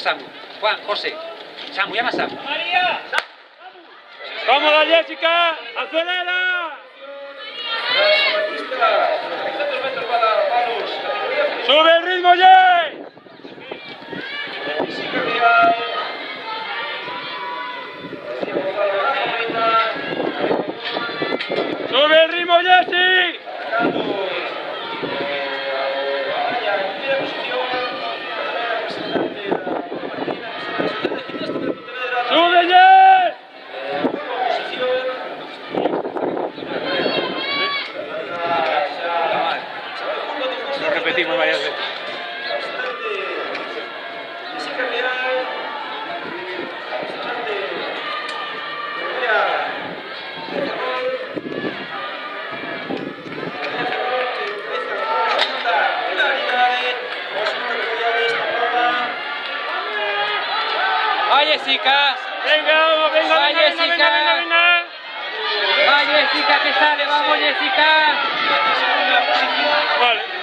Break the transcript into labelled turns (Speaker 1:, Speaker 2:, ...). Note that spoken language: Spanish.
Speaker 1: Samu. Juan, José. Samu, llama a Samu.
Speaker 2: ¡María! ¡Cómoda, Jessica! ¡Acelera! ¡Sube el ritmo, Jay! ¡Sube el ritmo, Jessy! ¡Sube, Jess! Lo repetimos varias veces.
Speaker 1: ¡Va, Jessica!
Speaker 2: ¡Venga, vamos, venga,
Speaker 1: ¡Va,
Speaker 2: venga,
Speaker 1: Jessica!
Speaker 2: venga, venga, venga!
Speaker 1: ¡Va, Jessica, que sale! ¡Vamos, Jessica!
Speaker 2: Vale.